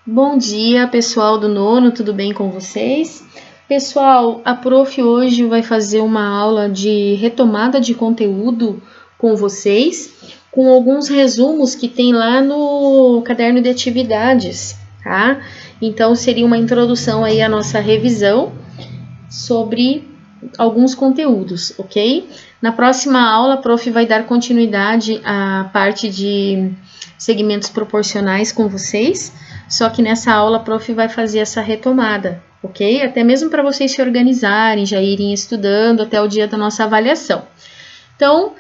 Bom dia, pessoal do nono, tudo bem com vocês? Pessoal, a prof hoje vai fazer uma aula de retomada de conteúdo com vocês, com alguns resumos que tem lá no caderno de atividades, tá? Então, seria uma introdução aí à nossa revisão sobre alguns conteúdos, ok? Na próxima aula, a prof vai dar continuidade à parte de segmentos proporcionais com vocês, só que nessa aula a prof vai fazer essa retomada, ok? Até mesmo para vocês se organizarem, já irem estudando até o dia da nossa avaliação. Então,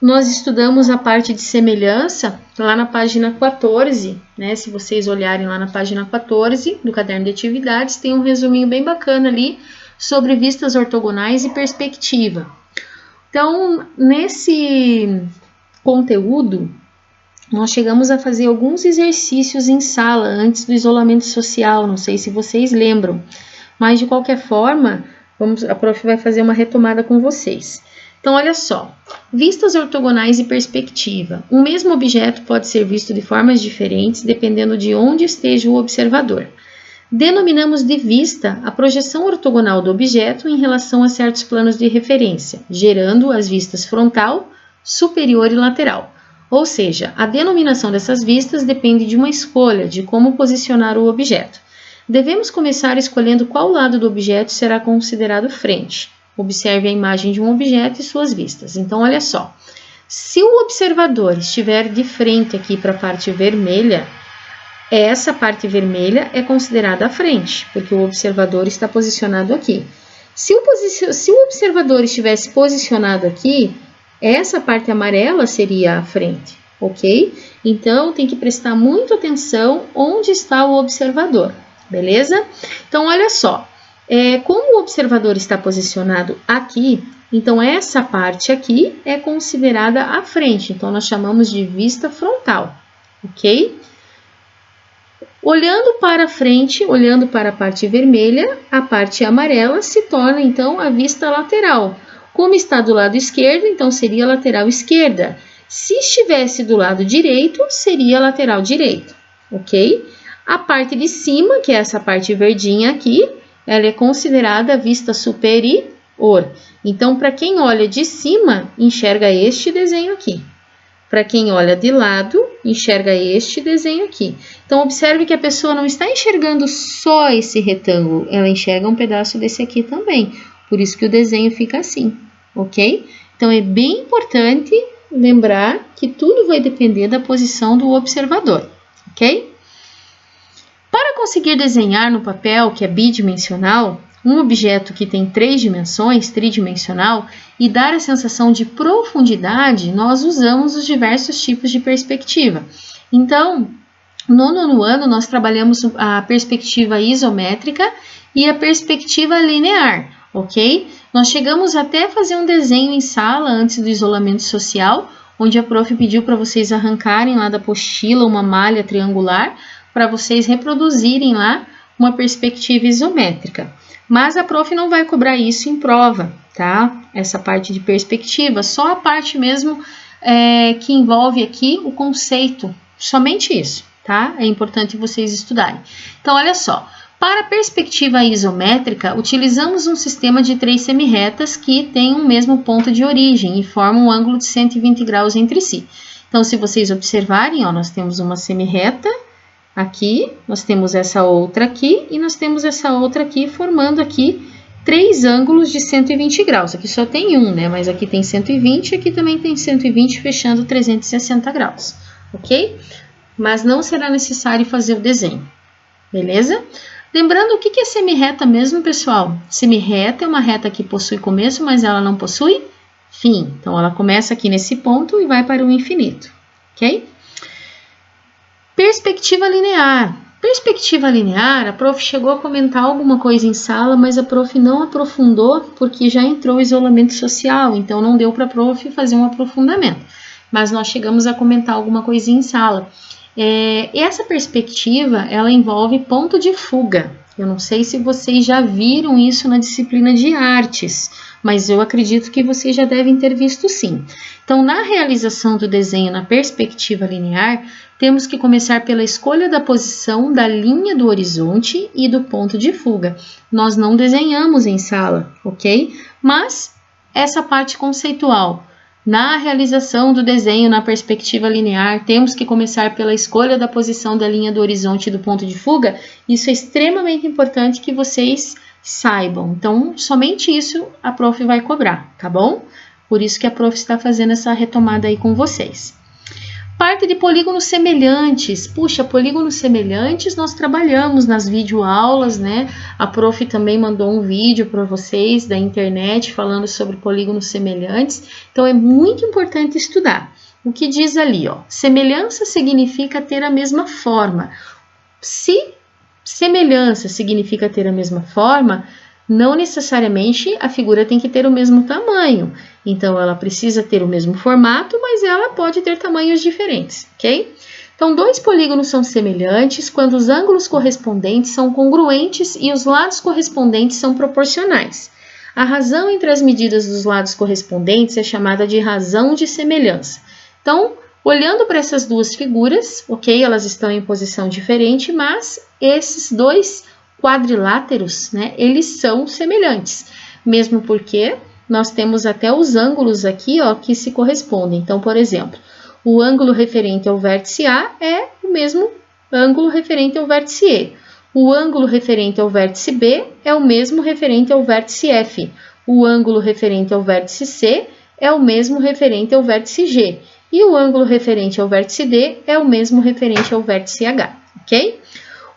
nós estudamos a parte de semelhança lá na página 14, né? Se vocês olharem lá na página 14 do caderno de atividades, tem um resuminho bem bacana ali sobre vistas ortogonais e perspectiva. Então, nesse conteúdo, nós chegamos a fazer alguns exercícios em sala antes do isolamento social, não sei se vocês lembram, mas de qualquer forma, a prof vai fazer uma retomada com vocês. Então, olha só, vistas ortogonais e perspectiva. Um mesmo objeto pode ser visto de formas diferentes dependendo de onde esteja o observador. Denominamos de vista a projeção ortogonal do objeto em relação a certos planos de referência, gerando as vistas frontal, superior e lateral. Ou seja, a denominação dessas vistas depende de uma escolha de como posicionar o objeto. Devemos começar escolhendo qual lado do objeto será considerado frente. Observe a imagem de um objeto e suas vistas. Então, olha só. Se o observador estiver de frente aqui para a parte vermelha, essa parte vermelha é considerada a frente, porque o observador está posicionado aqui. Se o observador estivesse posicionado aqui, essa parte amarela seria a frente, ok? Então, tem que prestar muita atenção onde está o observador, beleza? Então, olha só, como o observador está posicionado aqui, então essa parte aqui é considerada a frente, então nós chamamos de vista frontal, ok? Olhando para frente, olhando para a parte vermelha, a parte amarela se torna, então, a vista lateral. Como está do lado esquerdo, então seria a lateral esquerda. Se estivesse do lado direito, seria a lateral direita, ok? A parte de cima, que é essa parte verdinha aqui, ela é considerada a vista superior. Então, para quem olha de cima, enxerga este desenho aqui. Para quem olha de lado, enxerga este desenho aqui. Então, observe que a pessoa não está enxergando só esse retângulo, ela enxerga um pedaço desse aqui também. Por isso que o desenho fica assim, ok? Então, é bem importante lembrar que tudo vai depender da posição do observador, ok? Para conseguir desenhar no papel, que é bidimensional, um objeto que tem 3 dimensões, tridimensional, e dar a sensação de profundidade, nós usamos os diversos tipos de perspectiva. Então, no nono ano, nós trabalhamos a perspectiva isométrica e a perspectiva linear, ok? Nós chegamos até a fazer um desenho em sala antes do isolamento social, onde a prof pediu para vocês arrancarem lá da apostila uma malha triangular, para vocês reproduzirem lá uma perspectiva isométrica. Mas a prof não vai cobrar isso em prova, tá? Essa parte de perspectiva, só a parte mesmo que envolve aqui o conceito, somente isso, tá? É importante vocês estudarem. Então, olha só, para a perspectiva isométrica, utilizamos um sistema de 3 semirretas que têm um mesmo ponto de origem e formam um ângulo de 120 graus entre si. Então, se vocês observarem, ó, nós temos uma semirreta aqui, nós temos essa outra aqui e nós temos essa outra aqui, formando aqui 3 ângulos de 120 graus. Aqui só tem um, né? Mas aqui tem 120 e aqui também tem 120, fechando 360 graus, ok? Mas não será necessário fazer o desenho, beleza? Lembrando, o que é semirreta mesmo, pessoal? Semirreta é uma reta que possui começo, mas ela não possui fim. Então, ela começa aqui nesse ponto e vai para o infinito, ok? Perspectiva linear. Perspectiva linear, a prof chegou a comentar alguma coisa em sala, mas a prof não aprofundou porque já entrou o isolamento social, então não deu para a prof fazer um aprofundamento. Mas nós chegamos a comentar alguma coisinha em sala. Essa perspectiva, ela envolve ponto de fuga, Eu não sei se vocês já viram isso na disciplina de artes, mas eu acredito que vocês já devem ter visto sim. Então, na realização do desenho na perspectiva linear, temos que começar pela escolha da posição da linha do horizonte e do ponto de fuga. Nós não desenhamos em sala, ok? Mas essa parte conceitual. Na realização do desenho na perspectiva linear, temos que começar pela escolha da posição da linha do horizonte e do ponto de fuga. Isso é extremamente importante que vocês saibam. Então, somente isso a prof vai cobrar, tá bom? Por isso que a prof está fazendo essa retomada aí com vocês. Parte de polígonos semelhantes. Puxa, polígonos semelhantes nós trabalhamos nas videoaulas, né? A prof também mandou um vídeo para vocês da internet falando sobre polígonos semelhantes. Então, é muito importante estudar. O que diz ali, ó? Semelhança significa ter a mesma forma. Se semelhança significa ter a mesma forma, não necessariamente a figura tem que ter o mesmo tamanho. Então, ela precisa ter o mesmo formato, mas ela pode ter tamanhos diferentes, ok? Então, dois polígonos são semelhantes quando os ângulos correspondentes são congruentes e os lados correspondentes são proporcionais. A razão entre as medidas dos lados correspondentes é chamada de razão de semelhança. Então, olhando para essas duas figuras, ok? Elas estão em posição diferente, mas esses dois quadriláteros, né? Eles são semelhantes, mesmo porque nós temos até os ângulos aqui, ó, que se correspondem. Então, por exemplo, o ângulo referente ao vértice A é o mesmo ângulo referente ao vértice E. O ângulo referente ao vértice B é o mesmo referente ao vértice F. O ângulo referente ao vértice C é o mesmo referente ao vértice G. E o ângulo referente ao vértice D é o mesmo referente ao vértice H, ok?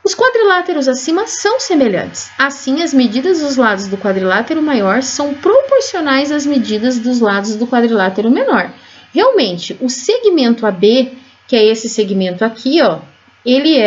Os quadriláteros acima são semelhantes. Assim, as medidas dos lados do quadrilátero maior são proporcionais às medidas dos lados do quadrilátero menor. Realmente, o segmento AB, que é esse segmento aqui, ó, ele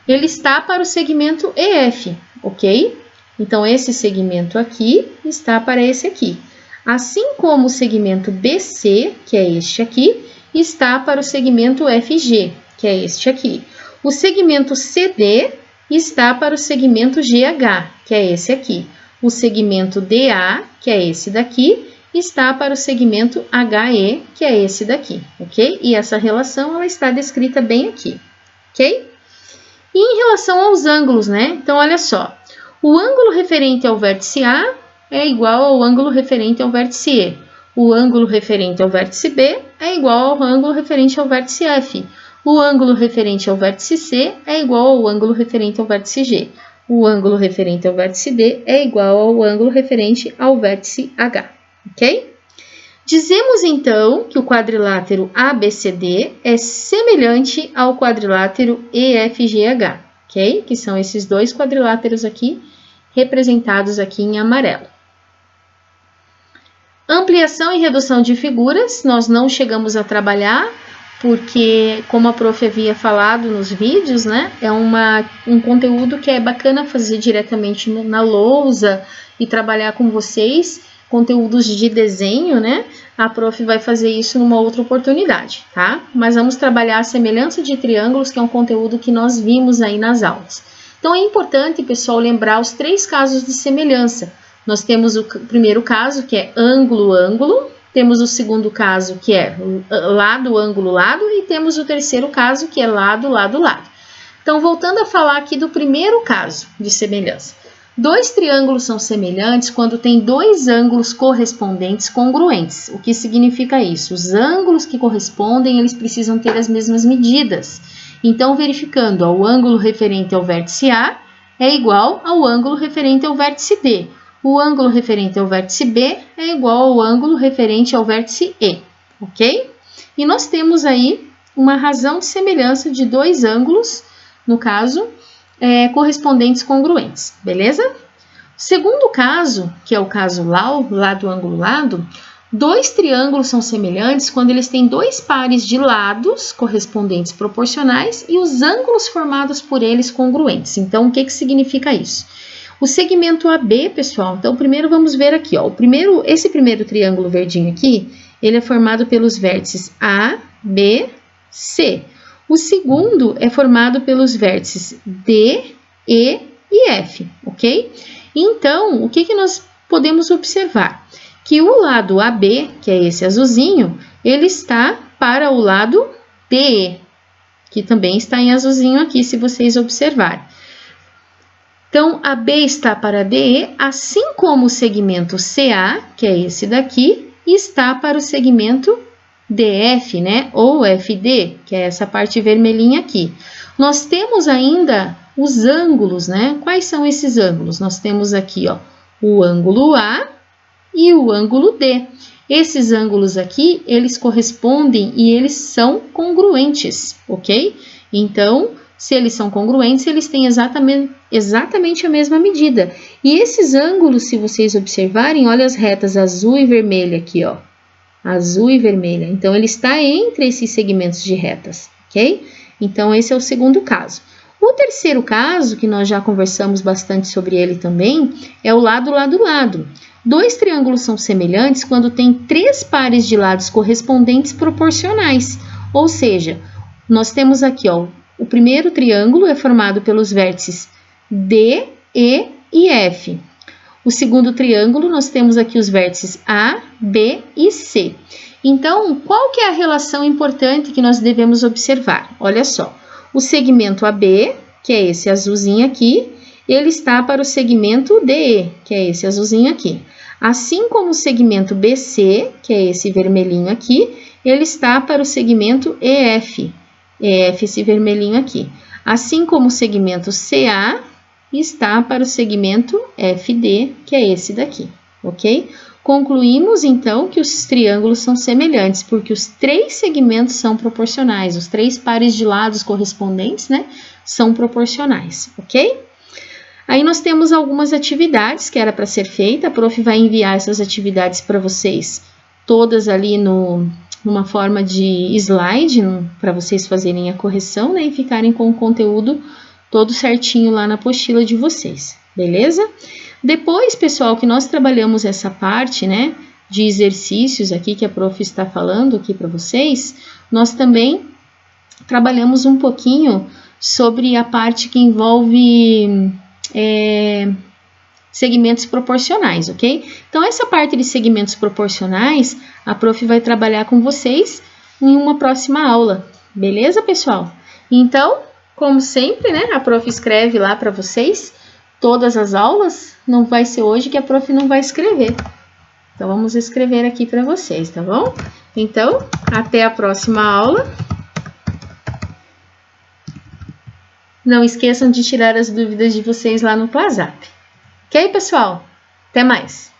está para o segmento EF, ok? Então, esse segmento aqui está para esse aqui. Assim como o segmento BC, que é este aqui, está para o segmento FG, que é este aqui. O segmento CD está para o segmento GH, que é esse aqui. O segmento DA, que é esse daqui, está para o segmento HE, que é esse daqui, ok? E essa relação ela está descrita bem aqui, ok? E em relação aos ângulos, né? Então, olha só. O ângulo referente ao vértice A é igual ao ângulo referente ao vértice E. O ângulo referente ao vértice B é igual ao ângulo referente ao vértice F. O ângulo referente ao vértice C é igual ao ângulo referente ao vértice G. O ângulo referente ao vértice D é igual ao ângulo referente ao vértice H, ok? Dizemos então que o quadrilátero ABCD é semelhante ao quadrilátero EFGH, ok? Que são esses dois quadriláteros aqui, representados aqui em amarelo. Ampliação e redução de figuras, nós não chegamos a trabalhar, porque, como a prof havia falado nos vídeos, né, é um conteúdo que é bacana fazer diretamente na lousa e trabalhar com vocês, conteúdos de desenho, né, a prof vai fazer isso numa outra oportunidade, tá? Mas vamos trabalhar a semelhança de triângulos, que é um conteúdo que nós vimos aí nas aulas. Então, é importante, pessoal, lembrar os 3 casos de semelhança. Nós temos o primeiro caso, que é ângulo-ângulo, temos o segundo caso, que é lado, ângulo, lado, e temos o terceiro caso, que é lado, lado, lado. Então, voltando a falar aqui do primeiro caso de semelhança. 2 triângulos são semelhantes quando tem 2 ângulos correspondentes congruentes. O que significa isso? Os ângulos que correspondem, eles precisam ter as mesmas medidas. Então, verificando, ó, o ângulo referente ao vértice A é igual ao ângulo referente ao vértice D. O ângulo referente ao vértice B é igual ao ângulo referente ao vértice E, ok? E nós temos aí uma razão de semelhança de 2 ângulos, no caso, correspondentes congruentes, beleza? Segundo caso, que é o caso lado, ângulo, lado, 2 triângulos são semelhantes quando eles têm 2 pares de lados correspondentes proporcionais e os ângulos formados por eles congruentes. Então, o que significa isso? O segmento AB, pessoal, então primeiro vamos ver aqui, ó, esse primeiro triângulo verdinho aqui, ele é formado pelos vértices A, B, C. O segundo é formado pelos vértices D, E e F, ok? Então, o que nós podemos observar? Que o lado AB, que é esse azulzinho, ele está para o lado DE, que também está em azulzinho aqui, se vocês observarem. Então, AB está para DE, assim como o segmento CA, que é esse daqui, está para o segmento DF, né? Ou FD, que é essa parte vermelhinha aqui. Nós temos ainda os ângulos, né? Quais são esses ângulos? Nós temos aqui, ó, o ângulo A e o ângulo D. Esses ângulos aqui, eles correspondem e eles são congruentes, ok? Então, se eles são congruentes, eles têm exatamente a mesma medida. E esses ângulos, se vocês observarem, olha as retas azul e vermelha aqui, ó. Azul e vermelha. Então, ele está entre esses segmentos de retas, ok? Então, esse é o segundo caso. O terceiro caso, que nós já conversamos bastante sobre ele também, é o lado. Dois triângulos são semelhantes quando tem três pares de lados correspondentes proporcionais. Ou seja, nós temos aqui, ó, o primeiro triângulo é formado pelos vértices D, E e F. O segundo triângulo, nós temos aqui os vértices A, B e C. Então, qual que é a relação importante que nós devemos observar? Olha só, o segmento AB, que é esse azulzinho aqui, ele está para o segmento DE, que é esse azulzinho aqui. Assim como o segmento BC, que é esse vermelhinho aqui, ele está para o segmento EF, esse vermelhinho aqui. Assim como o segmento CA está para o segmento FD, que é esse daqui, ok? Concluímos, então, que os triângulos são semelhantes, porque os três segmentos são proporcionais, os três pares de lados correspondentes, né, são proporcionais, ok? Aí nós temos algumas atividades que era para ser feita, a prof vai enviar essas atividades para vocês, todas ali numa forma de slide, para vocês fazerem a correção, né, e ficarem com o conteúdo todo certinho lá na apostila de vocês, beleza? Depois, pessoal, que nós trabalhamos essa parte, né, de exercícios aqui que a prof está falando aqui para vocês, nós também trabalhamos um pouquinho sobre a parte que envolve segmentos proporcionais, ok? Então, essa parte de segmentos proporcionais, a prof vai trabalhar com vocês em uma próxima aula, beleza, pessoal? Então, como sempre, né, a prof escreve lá para vocês todas as aulas, não vai ser hoje que a prof não vai escrever. Então, vamos escrever aqui para vocês, tá bom? Então, até a próxima aula. Não esqueçam de tirar as dúvidas de vocês lá no WhatsApp. Ok, pessoal? Até mais!